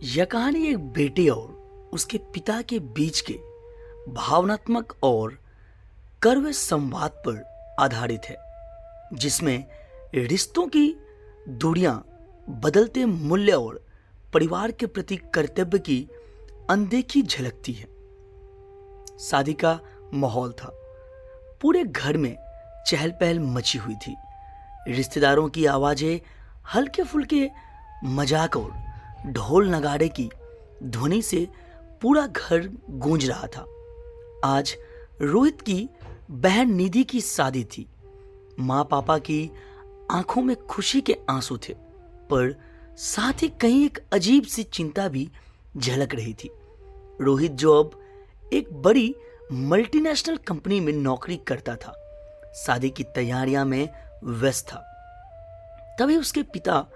यह कहानी एक बेटे और उसके पिता के बीच के भावनात्मक और कड़वे संवाद पर आधारित है, जिसमें रिश्तों की दूरियां, बदलते मूल्य और परिवार के प्रति कर्तव्य की अनदेखी झलकती है। शादी का माहौल था। पूरे घर में चहल पहल मची हुई थी। रिश्तेदारों की आवाजें, हल्के फुल्के मजाक और ढोल नगाड़े की ध्वनि से पूरा घर गूंज रहा था। आज रोहित की बहन निधि की शादी थी। माँ पापा की आंखों में खुशी के आंसू थे, पर साथ ही कहीं एक अजीब सी चिंता भी झलक रही थी। रोहित जो अब एक बड़ी मल्टीनेशनल कंपनी में नौकरी करता था, शादी की तैयारियां में व्यस्त था। तभी उसके पिता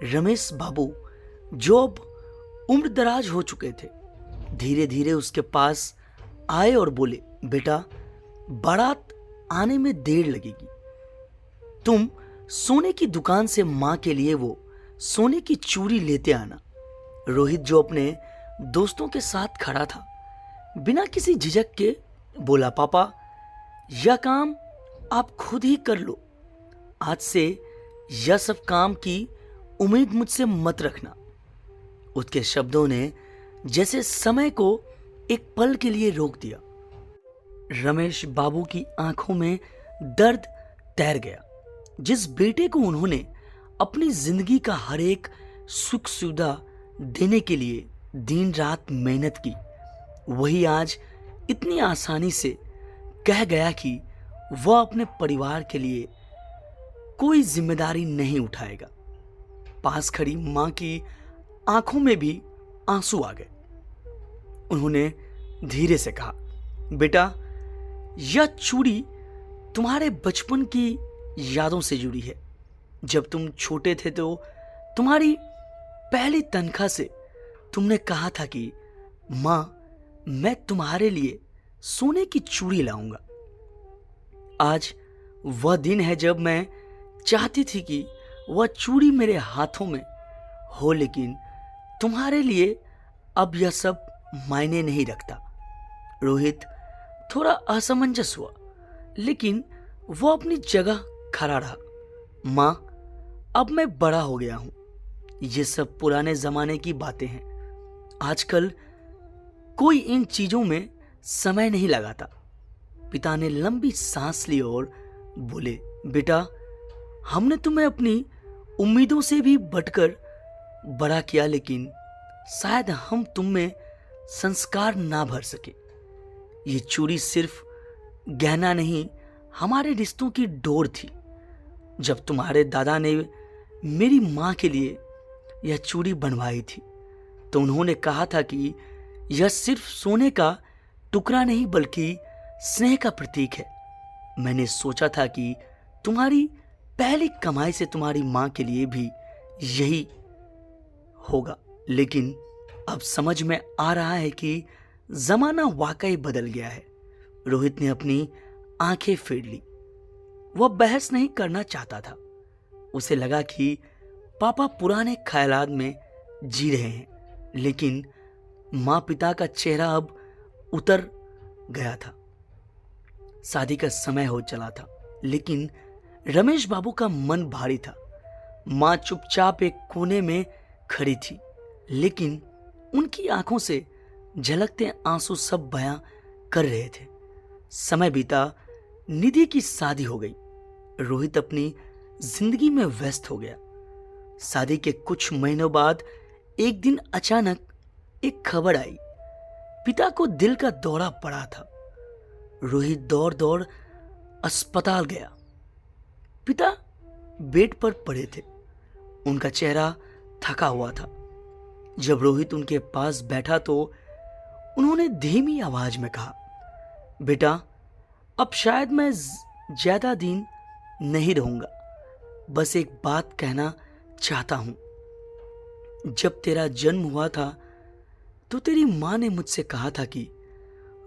रमेश बाबू, जो अब उम्र दराज हो चुके थे, धीरे धीरे उसके पास आए और बोले, बेटा, बारात आने में देर लगेगी। तुम सोने की दुकान से मां के लिए वो सोने की चूड़ी लेते आना। रोहित, जो अपने दोस्तों के साथ खड़ा था, बिना किसी झिझक के बोला, पापा, यह काम आप खुद ही कर लो। आज से यह सब काम की उम्मीद मुझसे मत रखना। उसके शब्दों ने जैसे समय को एक पल के लिए रोक दिया। रमेश बाबू की आंखों में दर्द तैर गया। जिस बेटे को उन्होंने अपनी जिंदगी का हर एक सुख सुविधा देने के लिए दिन रात मेहनत की, वही आज इतनी आसानी से कह गया कि वह अपने परिवार के लिए कोई जिम्मेदारी नहीं उठाएगा। पास खड़ी मां की आंखों में भी आंसू आ गए। उन्होंने धीरे से कहा, बेटा, यह चूड़ी तुम्हारे बचपन की यादों से जुड़ी है। जब तुम छोटे थे तो तुम्हारी पहली तनख्वाह से तुमने कहा था कि मां, मैं तुम्हारे लिए सोने की चूड़ी लाऊंगा। आज वह दिन है जब मैं चाहती थी कि वह चूड़ी मेरे हाथों में हो, लेकिन तुम्हारे लिए अब यह सब मायने नहीं रखता। रोहित थोड़ा असमंजस हुआ, लेकिन वो अपनी जगह खड़ा रहा। मां, अब मैं बड़ा हो गया हूं। ये सब पुराने जमाने की बातें हैं। आजकल कोई इन चीजों में समय नहीं लगाता। पिता ने लंबी सांस ली और बोले, बेटा, हमने तुम्हें अपनी उम्मीदों से भी बढ़कर बड़ा किया, लेकिन शायद हम तुम में संस्कार ना भर सके। ये चूड़ी सिर्फ गहना नहीं, हमारे रिश्तों की डोर थी। जब तुम्हारे दादा ने मेरी मां के लिए यह चूड़ी बनवाई थी, तो उन्होंने कहा था कि यह सिर्फ सोने का टुकड़ा नहीं, बल्कि स्नेह का प्रतीक है। मैंने सोचा था कि तुम्हारी पहली कमाई से तुम्हारी मां के लिए भी यही होगा, लेकिन अब समझ में आ रहा है कि जमाना वाकई बदल गया है। रोहित ने अपनी आंखें फेर ली। वह बहस नहीं करना चाहता था। उसे लगा कि पापा पुराने ख्यालात में जी रहे हैं, लेकिन मां पिता का चेहरा अब उतर गया था। शादी का समय हो चला था, लेकिन रमेश बाबू का मन भारी था। मां चुपचाप एक कोने में खड़ी थी, लेकिन उनकी आंखों से झलकते आंसू सब बयां कर रहे थे। समय बीता, निधि की शादी हो गई। रोहित अपनी जिंदगी में व्यस्त हो गया। शादी के कुछ महीनों बाद एक दिन अचानक एक खबर आई। पिता को दिल का दौरा पड़ा था। रोहित दौड़ दौड़ अस्पताल गया। पिता बेड पर पड़े थे। उनका चेहरा थका हुआ था। जब रोहित उनके पास बैठा तो उन्होंने धीमी आवाज में कहा, बेटा, अब शायद मैं ज्यादा दिन नहीं रहूंगा। बस एक बात कहना चाहता हूं। जब तेरा जन्म हुआ था तो तेरी मां ने मुझसे कहा था कि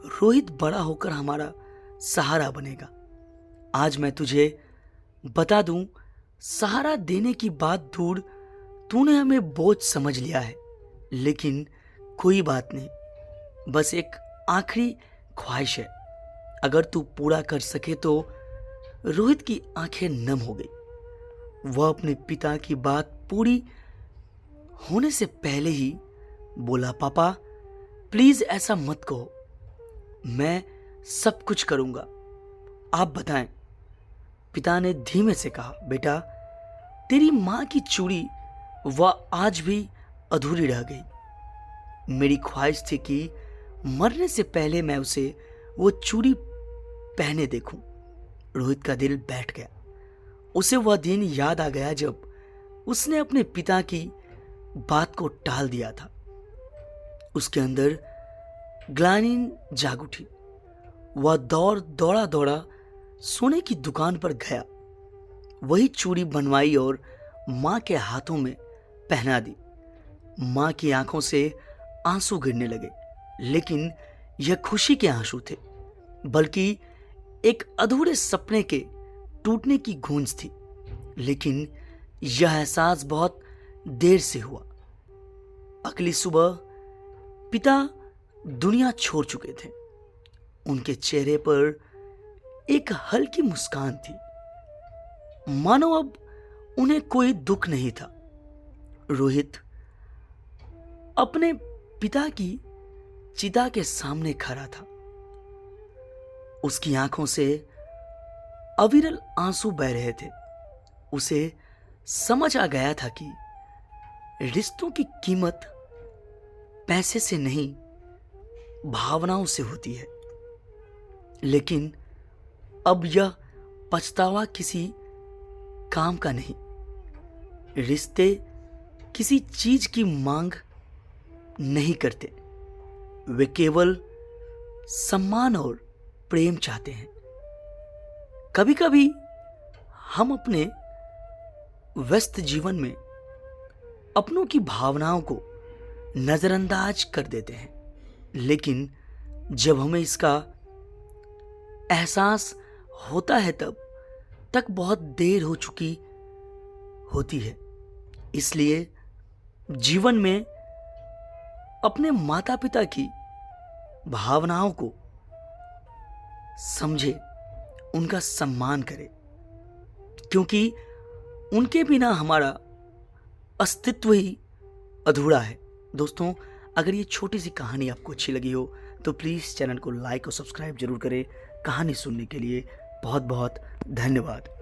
रोहित बड़ा होकर हमारा सहारा बनेगा। आज मैं तुझे बता दूं, सहारा देने की बात दूर, तूने हमें बोझ समझ लिया है। लेकिन कोई बात नहीं, बस एक आखिरी ख्वाहिश है, अगर तू पूरा कर सके तो। रोहित की आंखें नम हो गई। वह अपने पिता की बात पूरी होने से पहले ही बोला, पापा प्लीज ऐसा मत कहो, मैं सब कुछ करूंगा, आप बताएं। पिता ने धीमे से कहा, बेटा तेरी मां की चूड़ी वह आज भी अधूरी रह गई। मेरी ख्वाहिश थी कि मरने से पहले मैं उसे वो चूड़ी पहने देखूं। रोहित का दिल बैठ गया। उसे वह दिन याद आ गया जब उसने अपने पिता की बात को टाल दिया था। उसके अंदर ग्लानि जाग उठी। वह दौड़ा दौड़ा सोने की दुकान पर गया, वही चूड़ी बनवाई और मां के हाथों में पहना दी। मां की आंखों से आंसू गिरने लगे, लेकिन यह खुशी के आंसू थे, बल्कि एक अधूरे सपने के टूटने की गूंज थी। लेकिन यह एहसास बहुत देर से हुआ। अगली सुबह पिता दुनिया छोड़ चुके थे। उनके चेहरे पर एक हल्की मुस्कान थी, मानो अब उन्हें कोई दुख नहीं था। रोहित अपने पिता की चिता के सामने खड़ा था। उसकी आंखों से अविरल आंसू बह रहे थे। उसे समझ आ गया था कि रिश्तों की कीमत पैसे से नहीं, भावनाओं से होती है। लेकिन अब यह पछतावा किसी काम का नहीं। रिश्ते किसी चीज की मांग नहीं करते, वे केवल सम्मान और प्रेम चाहते हैं। कभी कभी हम अपने व्यस्त जीवन में अपनों की भावनाओं को नजरअंदाज कर देते हैं, लेकिन जब हमें इसका एहसास होता है तब तक बहुत देर हो चुकी होती है। इसलिए जीवन में अपने माता पिता की भावनाओं को समझे, उनका सम्मान करें, क्योंकि उनके बिना हमारा अस्तित्व ही अधूरा है। दोस्तों, अगर ये छोटी सी कहानी आपको अच्छी लगी हो तो प्लीज़ चैनल को लाइक और सब्सक्राइब जरूर करें। कहानी सुनने के लिए बहुत बहुत धन्यवाद।